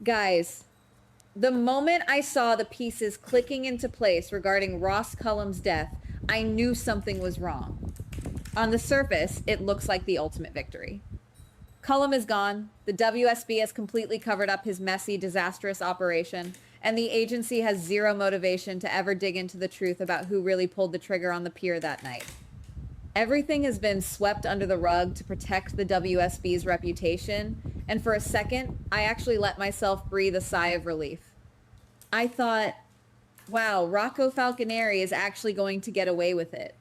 Guys, the moment I saw the pieces clicking into place regarding Ross Cullum's death, I knew something was wrong. On the surface, it looks like the ultimate victory. Cullum is gone, the WSB has completely covered up his messy, disastrous operation, and the agency has zero motivation to ever dig into the truth about who really pulled the trigger on the pier that night. Everything has been swept under the rug to protect the WSB's reputation, and for a second, I actually let myself breathe a sigh of relief. I thought, wow, Rocco Falconeri is actually going to get away with it.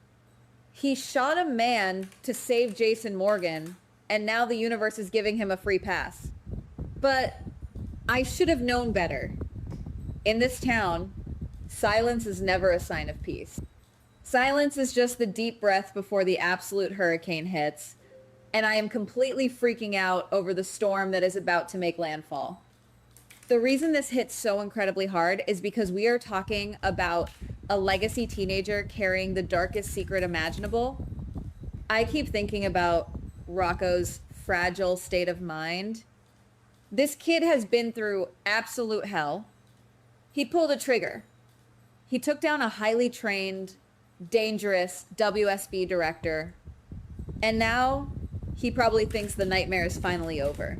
He shot a man to save Jason Morgan, and now the universe is giving him a free pass. But I should have known better. In this town, silence is never a sign of peace. Silence is just the deep breath before the absolute hurricane hits, and I am completely freaking out over the storm that is about to make landfall. The reason this hits so incredibly hard is because we are talking about a legacy teenager carrying the darkest secret imaginable. I keep thinking about Rocco's fragile state of mind. This kid has been through absolute hell. He pulled a trigger. He took down a highly trained, dangerous WSB director, and now he probably thinks the nightmare is finally over.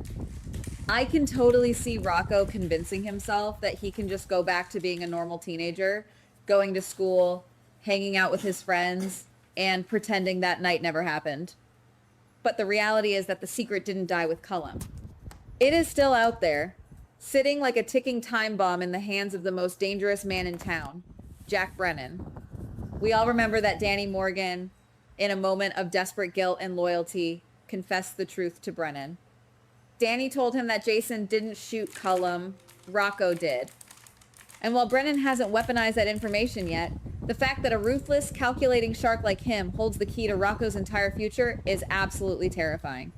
I can totally see Rocco convincing himself that he can just go back to being a normal teenager, going to school, hanging out with his friends, and pretending that night never happened. But the reality is that the secret didn't die with Cullum. It is still out there, sitting like a ticking time bomb in the hands of the most dangerous man in town, Jack Brennan. We all remember that Danny Morgan, in a moment of desperate guilt and loyalty, confessed the truth to Brennan. Danny told him that Jason didn't shoot Cullum, Rocco did. And while Brennan hasn't weaponized that information yet, the fact that a ruthless, calculating shark like him holds the key to Rocco's entire future is absolutely terrifying.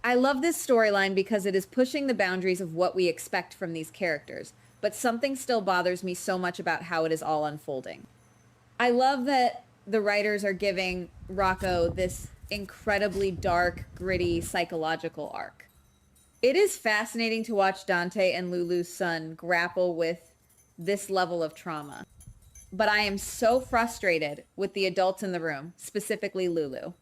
I love this storyline because it is pushing the boundaries of what we expect from these characters, but something still bothers me so much about how it is all unfolding. I love that the writers are giving Rocco this incredibly dark, gritty, psychological arc. It is fascinating to watch Dante and Lulu's son grapple with this level of trauma. But I am so frustrated with the adults in the room, specifically Lulu.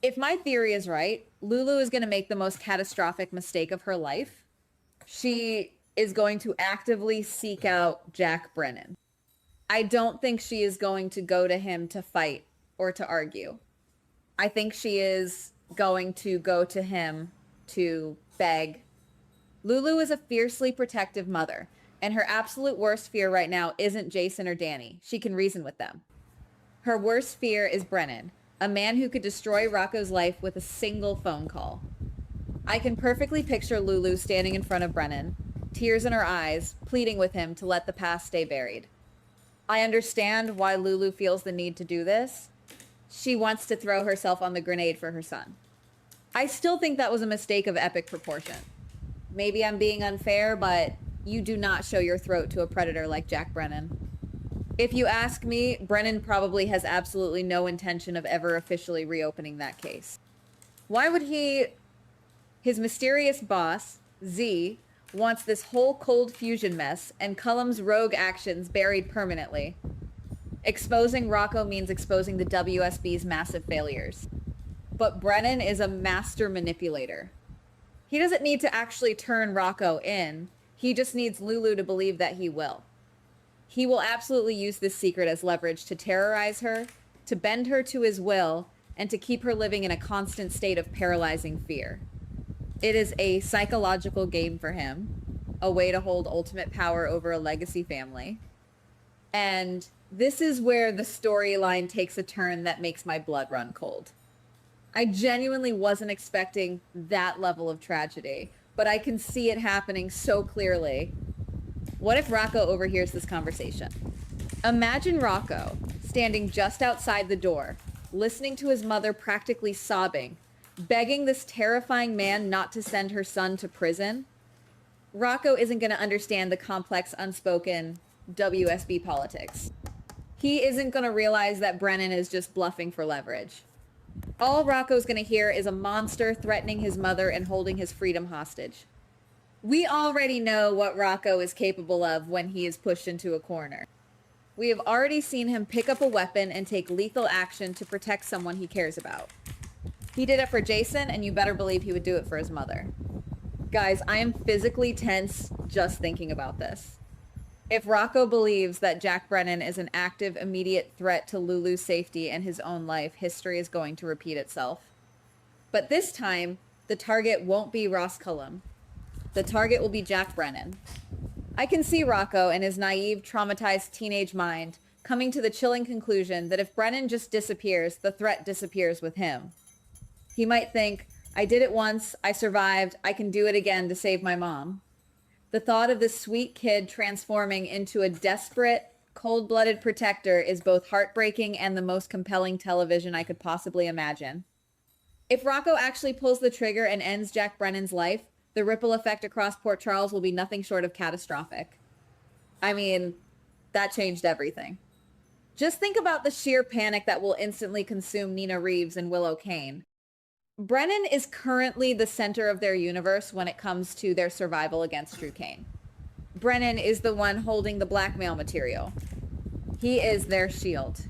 If my theory is right, Lulu is going to make the most catastrophic mistake of her life. She is going to actively seek out Jack Brennan. I don't think she is going to go to him to fight or to argue. I think she is going to go to him to beg. Lulu is a fiercely protective mother, and her absolute worst fear right now isn't Jason or Danny. She can reason with them. Her worst fear is Brennan, a man who could destroy Rocco's life with a single phone call. I can perfectly picture Lulu standing in front of Brennan, tears in her eyes, pleading with him to let the past stay buried. I understand why Lulu feels the need to do this. She wants to throw herself on the grenade for her son. I still think that was a mistake of epic proportion. Maybe I'm being unfair, but you do not show your throat to a predator like Jack Brennan. If you ask me, Brennan probably has absolutely no intention of ever officially reopening that case. Why would he? His mysterious boss, Z, wants this whole cold fusion mess and Cullum's rogue actions buried permanently. Exposing Rocco means exposing the WSB's massive failures. But Brennan is a master manipulator. He doesn't need to actually turn Rocco in. He just needs Lulu to believe that he will. He will absolutely use this secret as leverage to terrorize her, to bend her to his will, and to keep her living in a constant state of paralyzing fear. It is a psychological game for him, a way to hold ultimate power over a legacy family. And this is where the storyline takes a turn that makes my blood run cold. I genuinely wasn't expecting that level of tragedy, but I can see it happening so clearly. What if Rocco overhears this conversation? Imagine Rocco standing just outside the door, listening to his mother practically sobbing, begging this terrifying man not to send her son to prison. Rocco isn't going to understand the complex, unspoken WSB politics. He isn't going to realize that Brennan is just bluffing for leverage. All Rocco's going to hear is a monster threatening his mother and holding his freedom hostage. We already know what Rocco is capable of when he is pushed into a corner. We have already seen him pick up a weapon and take lethal action to protect someone he cares about. He did it for Jason, and you better believe he would do it for his mother. Guys, I am physically tense just thinking about this. If Rocco believes that Jack Brennan is an active, immediate threat to Lulu's safety and his own life, history is going to repeat itself. But this time, the target won't be Ross Cullum. The target will be Jack Brennan. I can see Rocco and his naive, traumatized teenage mind coming to the chilling conclusion that if Brennan just disappears, the threat disappears with him. He might think, I did it once, I survived, I can do it again to save my mom. The thought of this sweet kid transforming into a desperate, cold-blooded protector is both heartbreaking and the most compelling television I could possibly imagine. If Rocco actually pulls the trigger and ends Jack Brennan's life, the ripple effect across Port Charles will be nothing short of catastrophic. I mean, that changed everything. Just think about the sheer panic that will instantly consume Nina Reeves and Willow Kane. Brennan is currently the center of their universe when it comes to their survival against Drew Kane. Brennan is the one holding the blackmail material. He is their shield.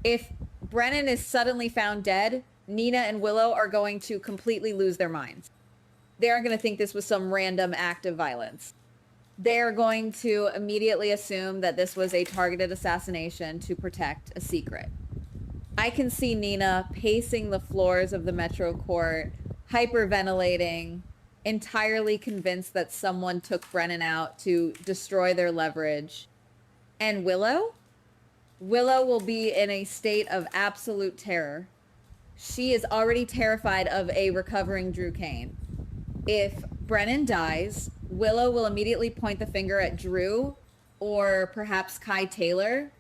If Brennan is suddenly found dead, Nina and Willow are going to completely lose their minds. They aren't going to think this was some random act of violence. They're going to immediately assume that this was a targeted assassination to protect a secret. I can see Nina pacing the floors of the Metro Court, hyperventilating, entirely convinced that someone took Brennan out to destroy their leverage. And Willow? Willow will be in a state of absolute terror. She is already terrified of a recovering Drew Kane. If Brennan dies, Willow will immediately point the finger at Drew or perhaps Kai Taylor.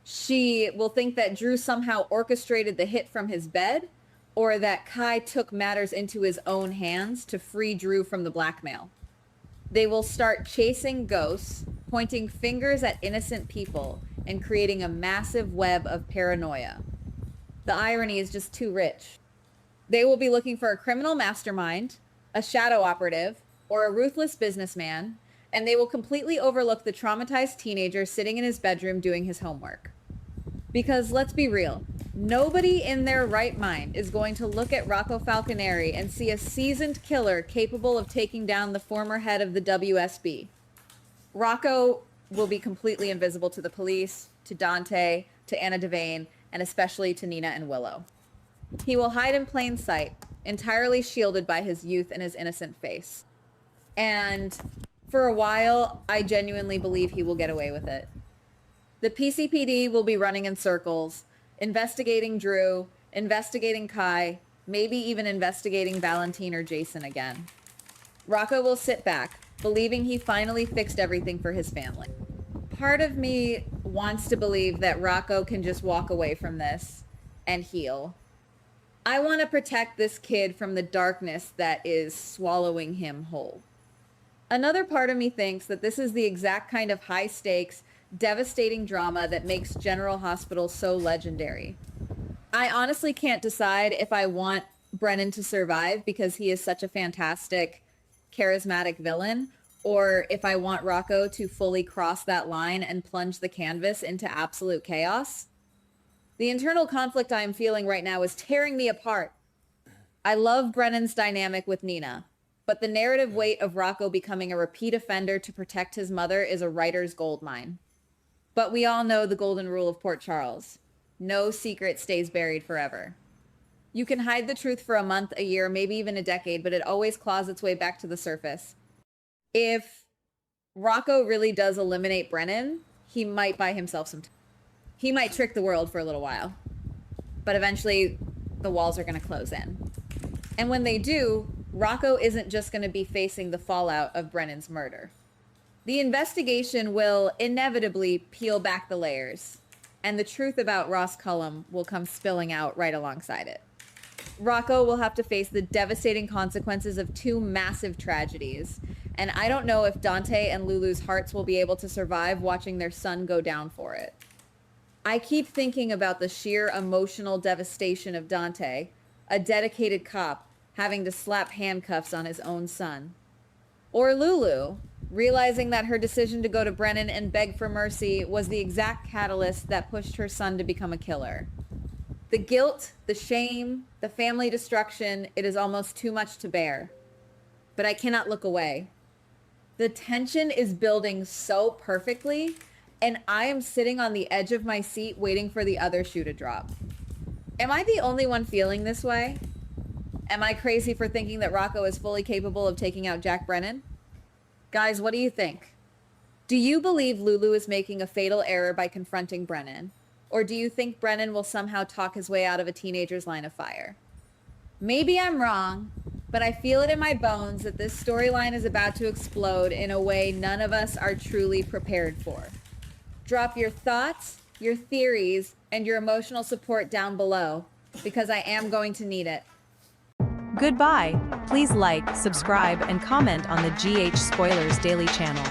She will think that Drew somehow orchestrated the hit from his bed or that Kai took matters into his own hands to free Drew from the blackmail. They will start chasing ghosts, pointing fingers at innocent people, and creating a massive web of paranoia. The irony is just too rich. They will be looking for a criminal mastermind, a shadow operative, or a ruthless businessman, and they will completely overlook the traumatized teenager sitting in his bedroom doing his homework. Because let's be real, nobody in their right mind is going to look at Rocco Falconeri and see a seasoned killer capable of taking down the former head of the WSB. Rocco will be completely invisible to the police, to Dante, to Anna Devane, and especially to Nina and Willow. He will hide in plain sight, entirely shielded by his youth and his innocent face. And for a while, I genuinely believe he will get away with it. The PCPD will be running in circles, investigating Drew, investigating Kai, maybe even investigating Valentine or Jason again. Rocco will sit back, believing he finally fixed everything for his family. Part of me wants to believe that Rocco can just walk away from this and heal. I want to protect this kid from the darkness that is swallowing him whole. Another part of me thinks that this is the exact kind of high-stakes, devastating drama that makes General Hospital so legendary. I honestly can't decide if I want Brennan to survive because he is such a fantastic, charismatic villain, or if I want Rocco to fully cross that line and plunge the canvas into absolute chaos. The internal conflict I am feeling right now is tearing me apart. I love Brennan's dynamic with Nina, but the narrative weight of Rocco becoming a repeat offender to protect his mother is a writer's goldmine. But we all know the golden rule of Port Charles. No secret stays buried forever. You can hide the truth for a month, a year, maybe even a decade, but it always claws its way back to the surface. If Rocco really does eliminate Brennan, he might buy himself some time. He might trick the world for a little while, but eventually the walls are going to close in. And when they do, Rocco isn't just going to be facing the fallout of Brennan's murder. The investigation will inevitably peel back the layers, and the truth about Ross Cullum will come spilling out right alongside it. Rocco will have to face the devastating consequences of two massive tragedies, and I don't know if Dante and Lulu's hearts will be able to survive watching their son go down for it. I keep thinking about the sheer emotional devastation of Dante, a dedicated cop, having to slap handcuffs on his own son. Or Lulu, realizing that her decision to go to Brennan and beg for mercy was the exact catalyst that pushed her son to become a killer. The guilt, the shame, the family destruction, it is almost too much to bear. But I cannot look away. The tension is building so perfectly, and I am sitting on the edge of my seat waiting for the other shoe to drop. Am I the only one feeling this way? Am I crazy for thinking that Rocco is fully capable of taking out Jack Brennan? Guys, what do you think? Do you believe Lulu is making a fatal error by confronting Brennan? Or do you think Brennan will somehow talk his way out of a teenager's line of fire? Maybe I'm wrong, but I feel it in my bones that this storyline is about to explode in a way none of us are truly prepared for. Drop your thoughts, your theories, and your emotional support down below, because I am going to need it. Goodbye. Please like, subscribe, and comment on the GH Spoilers Daily channel.